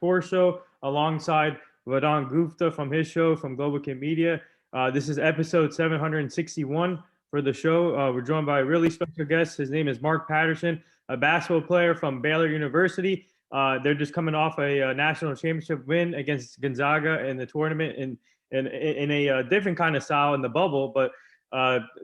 Sports Show alongside Vedant Gupta from his show from Global Kid Media. This is episode 761 for the show. We're joined by a really special guest. His name is Mark Paterson, a basketball player from Baylor University. They're just coming off a national championship win against Gonzaga in the tournament in a different kind of style in the bubble. But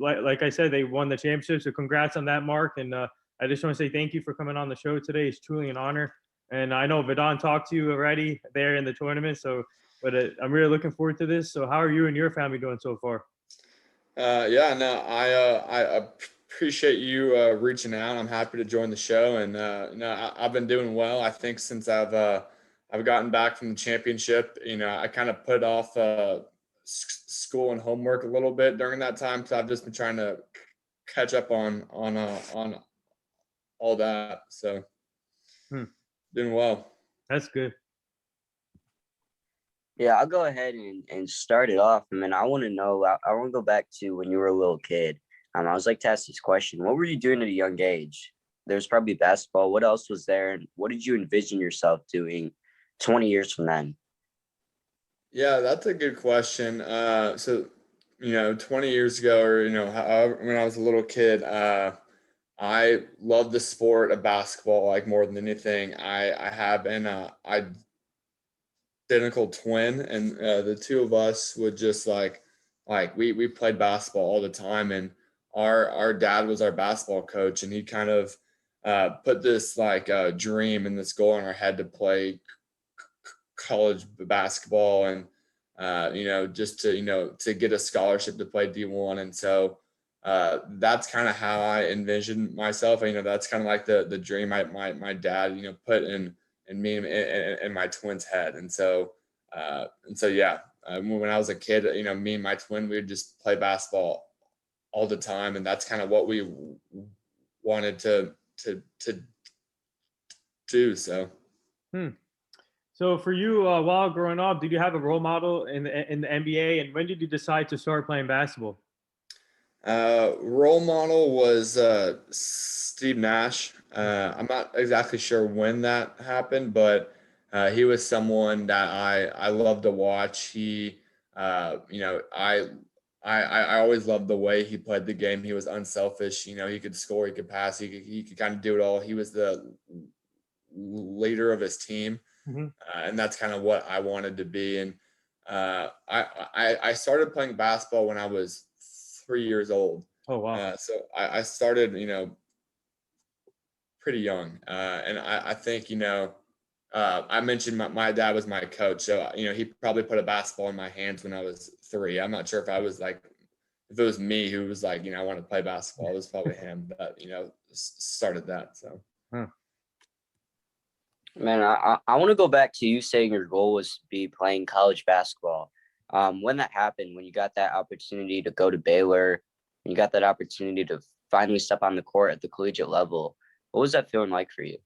like I said, they won the championship. So congrats on that, Mark. And I just want to say thank you for coming on the show today. It's truly an honor. And I know Vedant talked to you already there in the tournament. But I'm really looking forward to this. So how are you and your family doing so far? I appreciate you reaching out. I'm happy to join the show, and I've been doing well. I think since I've gotten back from the championship, I kind of put off school and homework a little bit during that time, so I've just been trying to catch up on all that. So doing well. That's good. Yeah, I'll go ahead and start it off. I mean, I want to know, I want to go back to when you were a little kid. I was like to ask this question. What were you doing at a young age? There's probably basketball. What else was there? And what did you envision yourself doing 20 years from then? Yeah, that's a good question. 20 years ago, or, however, when I was a little kid, I loved the sport of basketball, like more than anything. I have an identical twin, and the two of us would just like we played basketball all the time, and our dad was our basketball coach, and he kind of put this dream and this goal in our head to play college basketball, and just to get a scholarship to play D1. And so that's kind of how I envisioned myself. That's kind of like the dream my dad put in me and my twin's head. And so when I was a kid, me and my twin, we would just play basketball all the time, and that's kind of what we wanted to do. So. So for you, while growing up, did you have a role model in the NBA, and when did you decide to start playing basketball? Role model was Steve Nash. I'm not exactly sure when that happened, but he was someone that I love to watch. He, I always loved the way he played the game. He was unselfish. He could score, he could pass, he could kind of do it all. He was the leader of his team. Mm-hmm. And that's kind of what I wanted to be. And I started playing basketball when I was 3 years old. Oh, wow. So I started, pretty young. And I think, I mentioned my dad was my coach. So, he probably put a basketball in my hands when I was 3. I'm not sure if if it was me who was I want to play basketball. It was probably him that, started that. So. Man, I want to go back to you saying your goal was to be playing college basketball. When that happened, when you got that opportunity to go to Baylor, when you got that opportunity to finally step on the court at the collegiate level, what was that feeling like for you?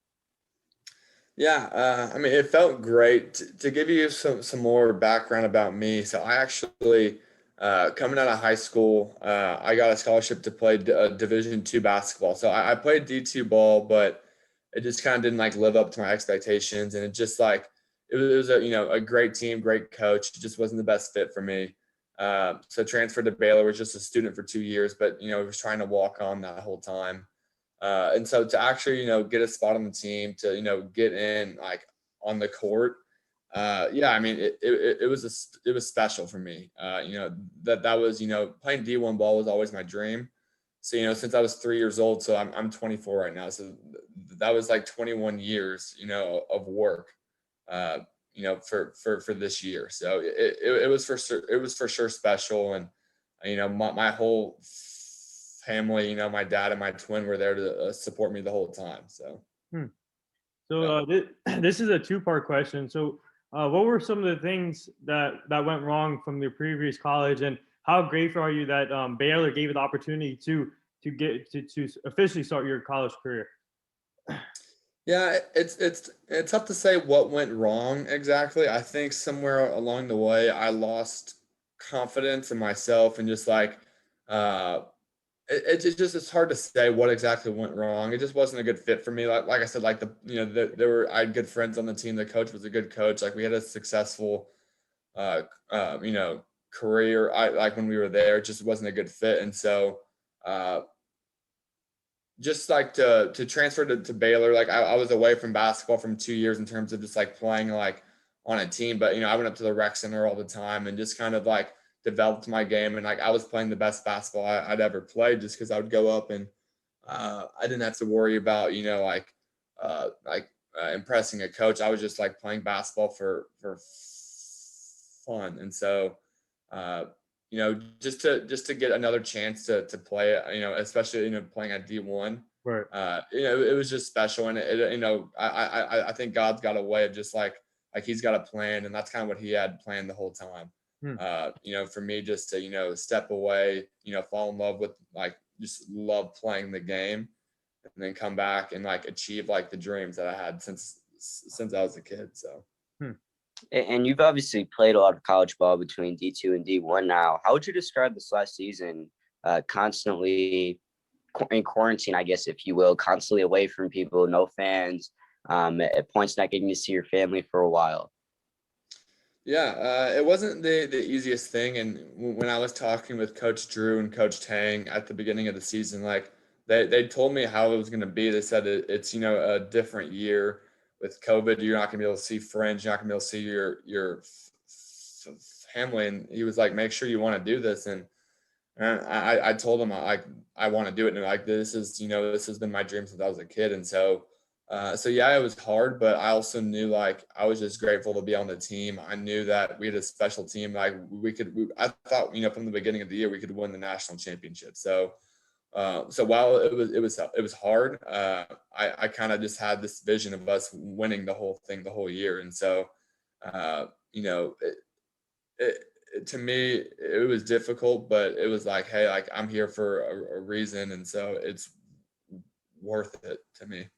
Yeah, it felt great. To give you some more background about me, so I actually, coming out of high school, I got a scholarship to play Division II basketball. So I played D2 ball, but it just kind of didn't live up to my expectations. And it just it was a great team, great coach. It just wasn't the best fit for me. So transferred to Baylor, was just a student for 2 years, but, was trying to walk on that whole time. And so to actually, get a spot on the team, to, get in on the court. It was special for me. That was, playing D1 ball was always my dream. So, since I was 3 years old, so I'm 24 right now. So that was 21 years, of work, for this year. So it was for sure special. And, my whole family, my dad and my twin were there to support me the whole time. So. So this is a 2-part question. So what were some of the things that went wrong from your previous college, and how grateful are you that Baylor gave you the opportunity to get to officially start your college career? Yeah, it's tough to say what went wrong exactly. I think somewhere along the way I lost confidence in myself and just it's hard to say what exactly went wrong. It just wasn't a good fit for me. Like I said, like I had good friends on the team. The coach was a good coach. Like we had a successful, uh, career. I like when we were there, it just wasn't a good fit. And so, uh, just like to transfer to Baylor, like I was away from basketball from 2 years in terms of just like playing like on a team. But I went up to the rec center all the time and just kind of like developed my game. And like I was playing the best basketball I'd ever played just because I would go up and I didn't have to worry about impressing a coach. I was just like playing basketball for fun. And so uh, just to get another chance to play it, especially playing at D1. Right. It was just special, and I think God's got a way of just like He's got a plan, and that's kind of what He had planned the whole time. For me just to step away, fall in love with like just love playing the game, and then come back and like achieve like the dreams that I had since I was a kid. So. And you've obviously played a lot of college ball between D2 and D1 now. How would you describe this last season, constantly in quarantine, I guess, if you will, constantly away from people, no fans, at points not getting to see your family for a while? Yeah, it wasn't the easiest thing. And when I was talking with Coach Drew and Coach Tang at the beginning of the season, like they told me how it was going to be. They said it's a different year with COVID. You're not going to be able to see friends. You're not going to be able to see your family. And he was like, make sure you want to do this. And I told him I want to do it. And like this has been my dream since I was a kid. And so yeah, it was hard, but I also knew like I was just grateful to be on the team. I knew that we had a special team. Like I thought from the beginning of the year we could win the national championship. So while it was hard, I kind of just had this vision of us winning the whole thing the whole year. And so to me it was difficult, but it was like, hey, like I'm here for a reason, and so it's worth it to me.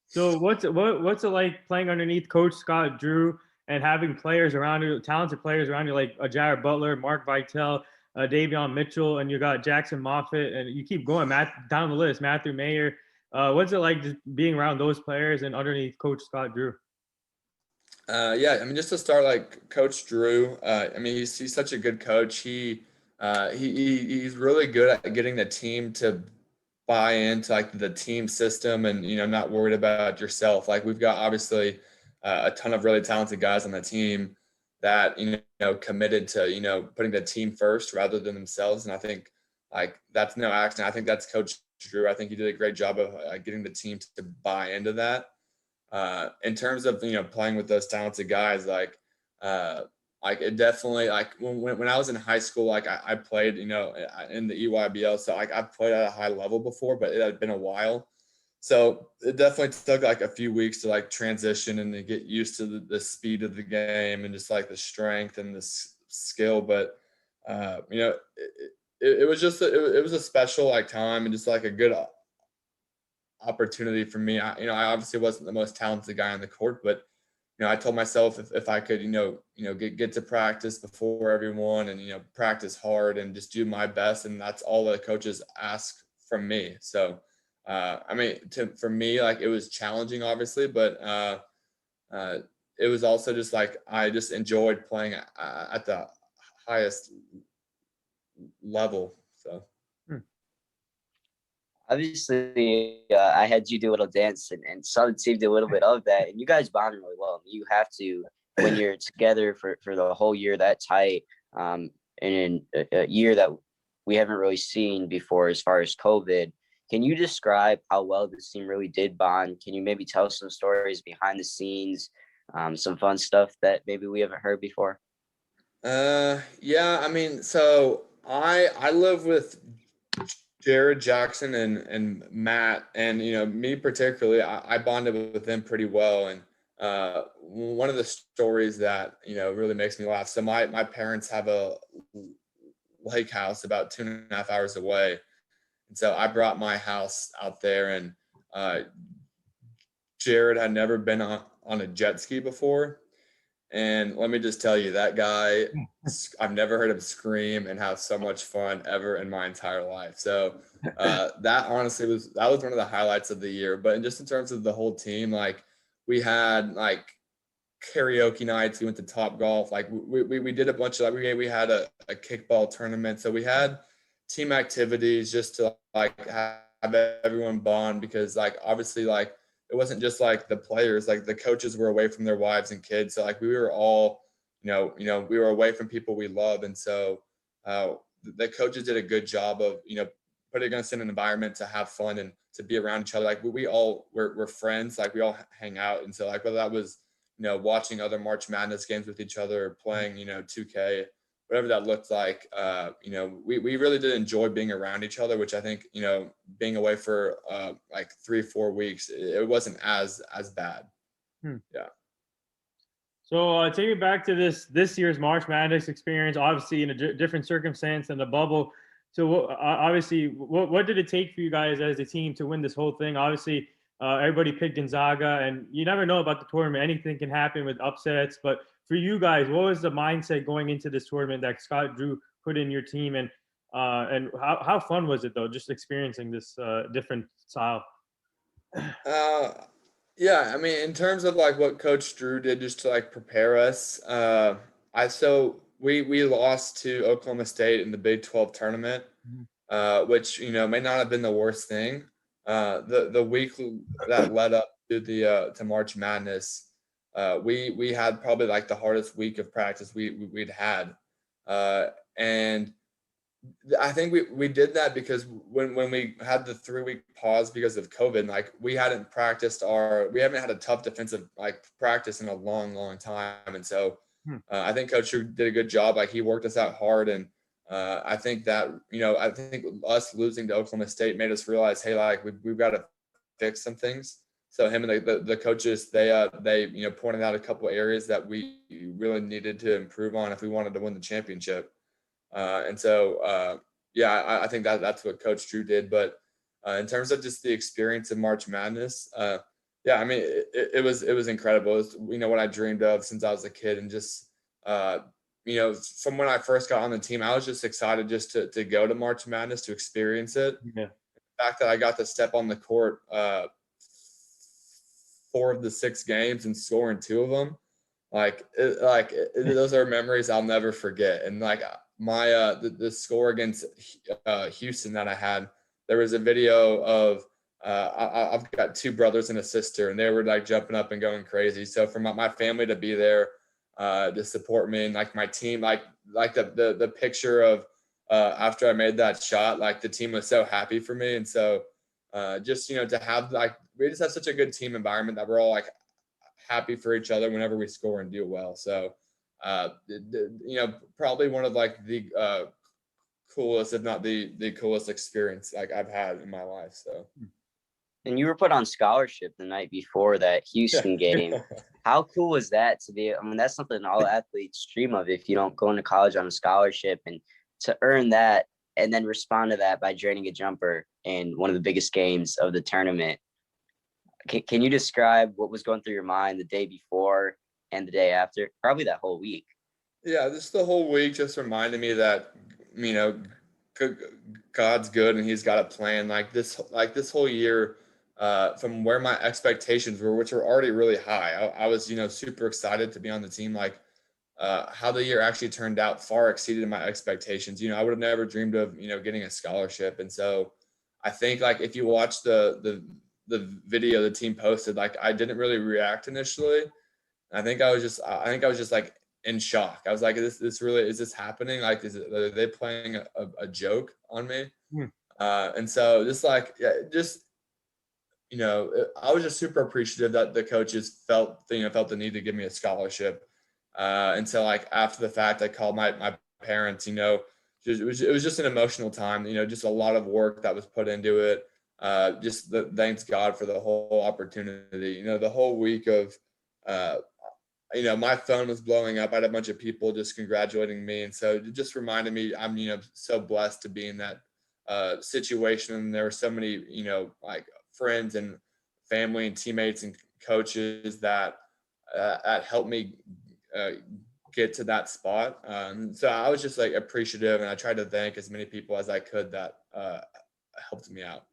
So what's it like playing underneath Coach Scott Drew and having players around you, talented players around you like Jared Butler, Mark Vitale, Davion Mitchell, and you got Jackson Moffitt, and you keep going down the list, Matthew Mayer. What's it like just being around those players and underneath Coach Scott Drew? Yeah, I mean, just to start, like Coach Drew, I mean, he's such a good coach. He's really good at getting the team to buy into like the team system, and not worried about yourself. Like we've got obviously a ton of really talented guys on the team that committed to putting the team first rather than themselves. And I think like that's no accident. I think that's Coach Drew. I think he did a great job of getting the team to buy into that. In terms of playing with those talented guys, like it definitely, like when I was in high school, like I played in the EYBL, so like I've played at a high level before, but it had been a while, so it definitely took like a few weeks to like transition and to get used to the speed of the game and just like the strength and the skill. But it was just it was a special like time and just like a good opportunity for me. I obviously wasn't the most talented guy on the court, but I told myself if I could, get to practice before everyone and practice hard and just do my best, and that's all the coaches ask from me. So, I mean, for me, like it was challenging, obviously, but it was also just like I just enjoyed playing at the highest level. So. Obviously, I had you do a little dance and saw the team do a little bit of that, and you guys bonded really well. You have to, when you're together for the whole year that tight, and in a year that we haven't really seen before as far as COVID. Can you describe how well this team really did bond? Can you maybe tell some stories behind the scenes, some fun stuff that maybe we haven't heard before? Yeah, I mean, so I live with Jared, Jackson, and Matt, and me particularly, I bonded with them pretty well. And one of the stories that really makes me laugh. So my parents have a lake house about 2.5 hours away, and so I brought my house out there, and Jared had never been on a jet ski before, And let me just tell you, that guy, I've never heard him scream and have so much fun ever in my entire life. So that honestly was one of the highlights of the year. But just in terms of the whole team, like we had like karaoke nights, we went to Top Golf, like we did a bunch of like we had a kickball tournament. So we had team activities just to like have everyone bond, because like obviously like it wasn't just like the players, like the coaches were away from their wives and kids. So like we were all, we were away from people we love. And so the coaches did a good job of, putting us in an environment to have fun and to be around each other. Like we all we're friends, like we all hang out. And so like whether that was, watching other March Madness games with each other, or playing, 2K, whatever that looked like, we really did enjoy being around each other, which I think, being away for like 3-4 weeks, it wasn't as bad. Yeah. So take me back to this year's March Madness experience, obviously in a different circumstance than the bubble. So obviously, what did it take for you guys as a team to win this whole thing? Obviously, everybody picked Gonzaga, and you never know about the tournament. Anything can happen with upsets. But for you guys, what was the mindset going into this tournament that Scott Drew put in your team, and how fun was it though, just experiencing this different style? Yeah, I mean, in terms of like what Coach Drew did just to like prepare us, we lost to Oklahoma State in the Big 12 tournament, which may not have been the worst thing. The week that led up to the to March Madness, we had probably like the hardest week of practice we'd had, and I think we did that because when we had the 3-week pause because of COVID, like we haven't had a tough defensive like practice in a long time. And so I think Coach Drew did a good job. Like he worked us out hard. And I think that, I think us losing to Oklahoma State made us realize, hey, like we've got to fix some things. So him and the coaches, they pointed out a couple areas that we really needed to improve on if we wanted to win the championship. And so, I think that's what Coach Drew did. But in terms of just the experience of March Madness, I mean, it was incredible. It was, what I dreamed of since I was a kid. And just, from when I first got on the team, I was just excited just to go to March Madness, to experience it. Yeah. The fact that I got to step on the court 4 of the 6 games and score in 2 of them, those are memories I'll never forget. And like my the score against Houston that I had, there was a video of I've got 2 brothers and a sister, and they were like jumping up and going crazy. So for my family to be there to support me, and like my team, like the picture of after I made that shot, like the team was so happy for me. And so just to have like, we just have such a good team environment that we're all like happy for each other whenever we score and do well. So probably one of like the coolest, if not the coolest experience like I've had in my life. So. And you were put on scholarship the night before that Houston game. How cool was that to be? I mean, that's something all athletes dream of if you don't go into college on a scholarship, and to earn that and then respond to that by draining a jumper in one of the biggest games of the tournament. Can you describe what was going through your mind the day before and the day after? Probably that whole week. Yeah, just the whole week just reminded me that, God's good and he's got a plan. Like this whole year, from where my expectations were, which were already really high, I was, super excited to be on the team. Like how the year actually turned out far exceeded my expectations. I would have never dreamed of, getting a scholarship. And so I think like if you watch the video the team posted, like I didn't really react initially. I think I was just like in shock. I was like, is this happening? Like, are they playing a joke on me? And so just like, I was just super appreciative that the coaches felt the need to give me a scholarship. And so like after the fact, I called my parents, it was just an emotional time, just a lot of work that was put into it. Thanks God for the whole opportunity, the whole week of, my phone was blowing up. I had a bunch of people just congratulating me. And so it just reminded me, I'm, so blessed to be in that situation. And there were so many, like friends and family and teammates and coaches that helped me get to that spot. So I was just like appreciative, and I tried to thank as many people as I could that helped me out.